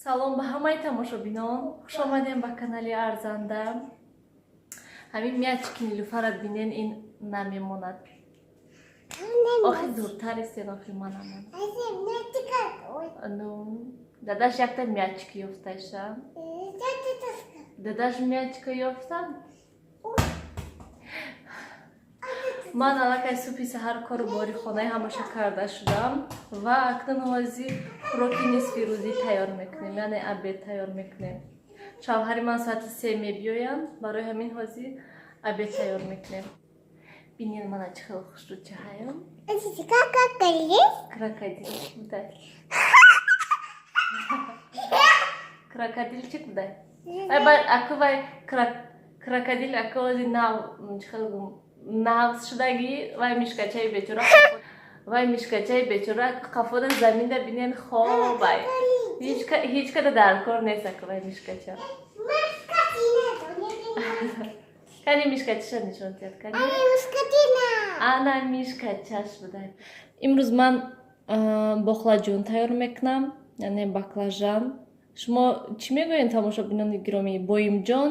Салом ба ҳамаи тамошобинон, хуш омадем ба канали АРЗАНДА. Ҳамин мячки Нилуфарро бинен, ин намемонад. Охи дуртар истен, охи манамон. Дадаш якта мячки ёфташа. Дадаш мячка ёфтам. Ман аллакай субҳи саҳар кору бори хонаи ҳамаша карда шудам ва акнун ҳозир хӯроки нисфи рӯзӣ тайёр мекунем, яъне обед тайёр мекунем. Шавхари ман соати 3 мебиёянд, барои ҳамин ҳозир обед тайёр мекунем. Бинед мана чӣ хел хушруд чаҳаём. Крокодил будай. Крокодилчик будай. Ай ба аку вай крокодил аку ҳозир нав чӣ хел навз шудаги вай мишкачаи бечора. Вай мишкачаи бечора қафода заминда бинен хобай. Ҳеҷ када дар кор нест аку вай мишкача. Кани мишкачаша нишон диҳад кани. Ана мишкачаш будай. Имрӯз ман бохладҷон тайёр мекунам, яъне баклажан. Шумо чӣ мегӯед тамошобинони гироми, боимҷон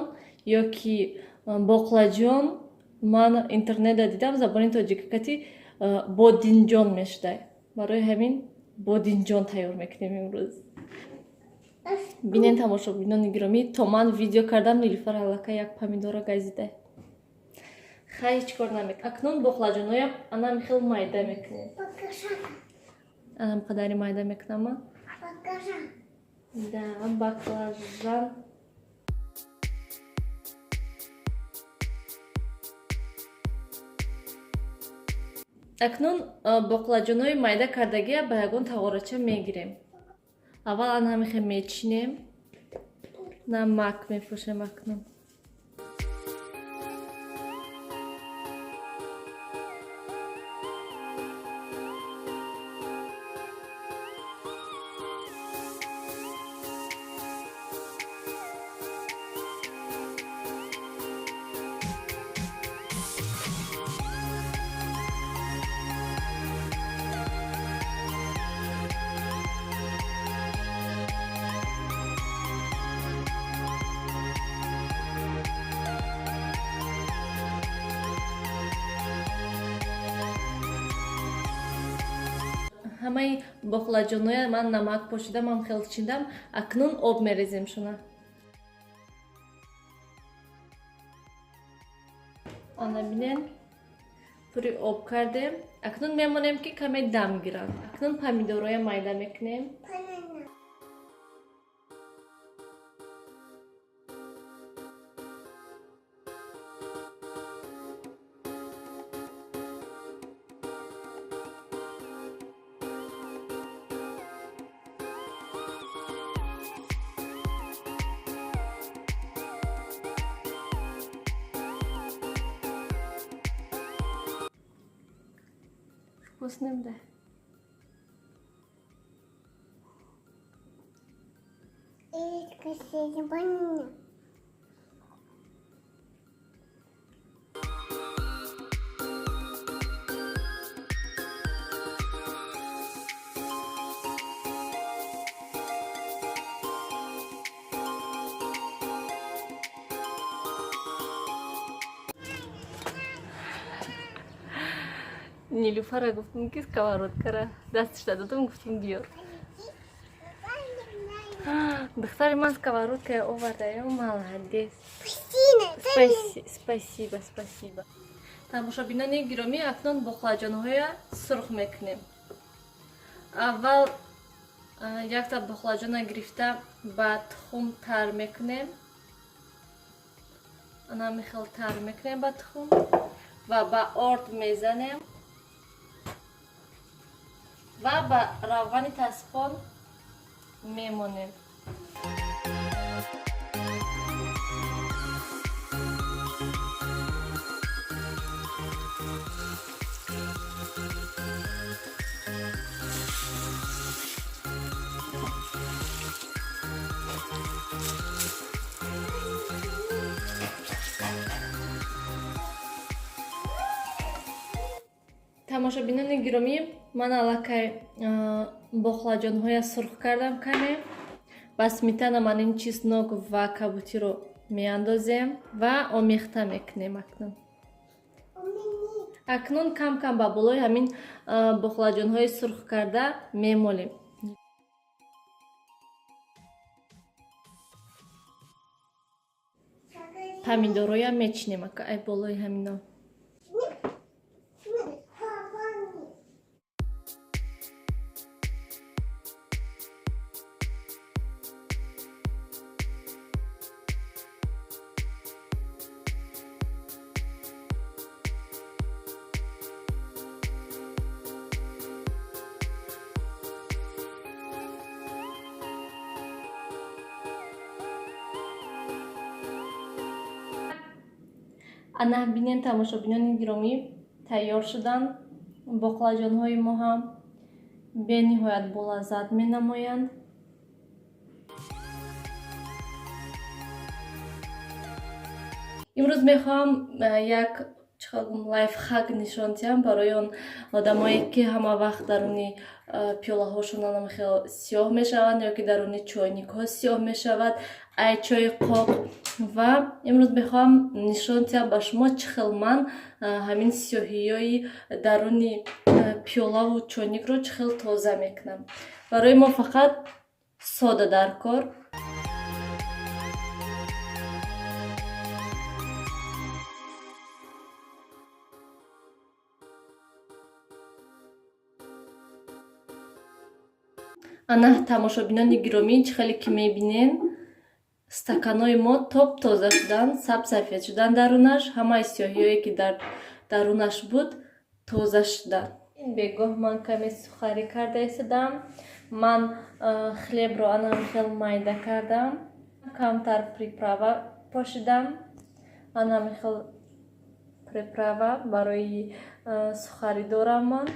ё ки боқладҷон? Ман интернетда дидам забони тоҷикакати бодинчон мешудай. Барои ҳамин бодинчон тайёр мекунем имрӯз. Бинен тамошобинони гироми, то ман видео кардам Нилуфар аллакай як помидорро газидай. Хай ҳеҷ кор намекунем. Акнун боқладҷонҳоям анам хел майда мекунем. Анам қадари майда мекунам. Да, баклажан. Акнун боқладҷонҳои майда кардагия ба ягон тағорача мегирем. Аввал ан ҳамихе мечинем. Намак мепошем акнун. Ҳамаи боқладҷонҳоя ман намак пошидам, ам хел чиндам. Акнун об мерезем шуна. Ана бинен пури об кардем. Акнун мемонем ки каме дам гиранд. Акнун помидорҳоя майда мекунем. Вкусным, да? Нилуфара гуфтам ки сковородкара дастиша додам, гуфтам биёр. Духтари ман сковородкая овардаём, молодец. Спасибо, спасибо. Тамошобинони гироми, акнун боқладҷонҳоя сурх мекунем. Аввал якта боқладҷона гирифта ба тухм тар мекунем. Ана михел тар мекунем ба тухм ва ба орд мезанем. Ва ба равғани tasbon мемонем. Тамошобинони гиромӣ, ман аллакай боқладҷонҳоя сурх кардам каме ба сметана ман ин чеснок ва кабутиро меандозем ва омехта мекунем. акнун кам кам ба болои ҳамин бохладҷонҳои сурх карда мемолем. помидорроям мечинем ай болои ҳамино. ана бинен тамошобинони гиромӣ тайёр шудан. боқлаҷонҳои мо ҳам бениҳоят болаззат менамоянд. имрӯз мехоҳам як лайфхак нишон диҳам барои он одамое ки ҳама вақт даруни пиёлаҳошон хеле сиёҳ мешаванд ё ки даруни чойникҳо сиёҳ мешавад, ай чои қоқ. ва имрӯз мехоҳам нишон диҳам ба шумо чӣ хел ман ҳамин сиёҳиёи даруни пиёлаву чойникро чӣ хел тоза мекунам. барои мо фақат сода дар кор. ана тамошобинони гиромӣ чӣ хеле ки мебинен стаканои мо топ тоза шудан, сабсафед шудан дарунаш, ҳамаи сиёҳиёе ки дар дарунаш буд тоза шудан. бегоҳ ман каме сухари карда истодам. ман хлебро анам хел майда кардам, камтар приправа пошидам. анам хел приправа барои сухари дорам ман.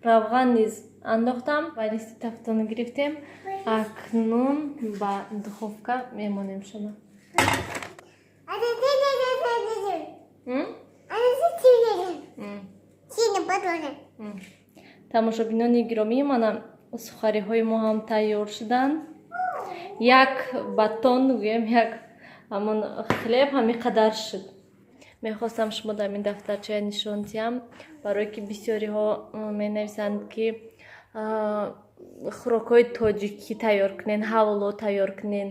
равған низ андохтам. валисти тафтон гирифтем. акнун ба духовка мемонем шумо. тамошобинони гиромӣ, мана сухариҳои мо ҳам тайёр шудан. як батон гӯем, як ҳамон хлеб ҳамин қадар шуд. мехостам шумо дар ин дафтарчаи нишон диҳам, барое ки бисёриҳо менависанд ки хӯрокҳои тоҷикӣ тайёр кунен, ҳавло тайёр кунен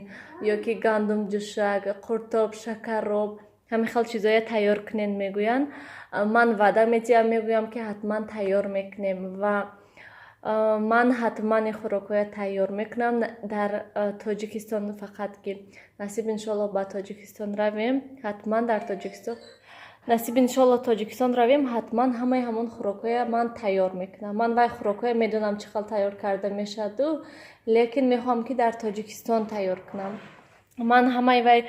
ё ки гандумҷӯшак, қуртоб, шакароб, ҳамин хел чизое тайёр кунен мегӯянд. ман ваъда медиҳам, мегӯям ки ҳатман тайёр мекунем ва ман ҳатман ин хӯрокҳоро тайёр мекунам дар тоҷикистон. фақат ки насиб иншоалло ба тоҷикистон равем, ҳатман дар тоҷикистон насиб иншоалло тоҷикистон равем, ҳатман ҳамаи ҳамон хӯрокҳоя ман тайёр мекунам. ман вай хӯрокҳоя медонам чӣ хел тайёр карда мешаваду, лекин мехоҳам ки дар тоҷикистон тайёр кунам. ман ҳамаи вай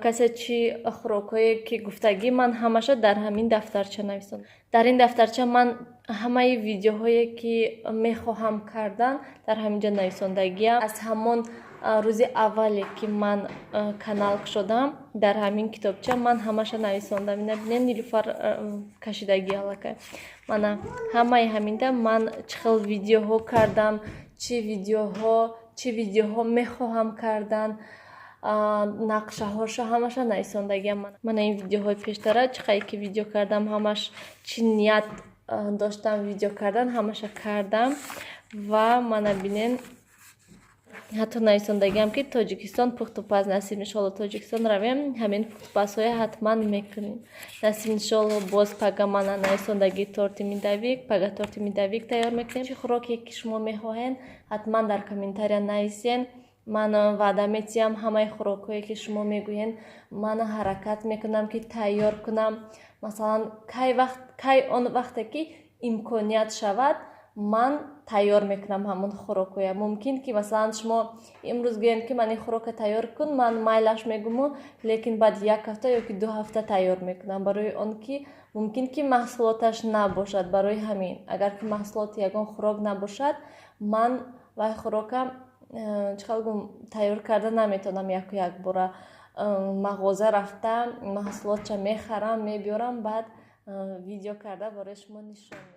касе чи хӯрокҳое ки гуфтагӣ ман ҳамаша дар ҳамин дафтарча нависам. дар ин дафтарча ман ҳамаи видеоҳое ки мехоҳам кардан дар ҳаминҷа нависондагиам. аз ҳамон рӯзи аввале ки ман канал кушодам, дар ҳамин китобча ман ҳамаша нависондам. ина бинен Нилуфар кашидаги аллакай. мана ҳамаи ҳаминда ман чӣ хел видеоҳо кардам, чӣ видеоҳо мехоҳам кардан, нақшаҳоша ҳамаша нависондагиам. мана ин видеоҳои пештара чӣ қадр ки видео кардам, ҳамаш чӣ ният доштам видео кардан, ҳамаша кардам. ва мана бинен ҳатто нависондагиам ки тоҷикистон пухтупаз, насиб иншоалло тоҷикистон равем, ҳамин пухтупазҳоя ҳатман мекунем. насиб иншоалло боз пага мана нависондагӣ торти медавик, пага торти медавик тайёр мекунем. чӣ хӯроке ки шумо мехоҳен ҳатман дар комментария нависен. ман ваъда медиҳам ҳамаи хӯрокҳое ки шумо мегӯед ман ҳаракат мекунам ки тайёр кунам. масалан кай он вақте ки имконият шавад, ман тайёр мекунам ҳамон хӯрокҳоя. мумкин ки масалан шумо имрӯз гӯед ки ман ин хӯрока тайёр кун, ман майлаш мегӯму, лекин баъди як ҳафта ё ки 2 ҳафта тайёр мекунам, барои он ки мумкин ки маҳсулоташ набошад. барои ҳамин агар ки маҳсулоти ягон хӯрок набошад, ман вай хӯрока тайёр карда наметавонам. як бора мағоза рафта маҳсулотша мехарам, мебиёрам, баъд видео карда бораи шумо нишон медиҳам.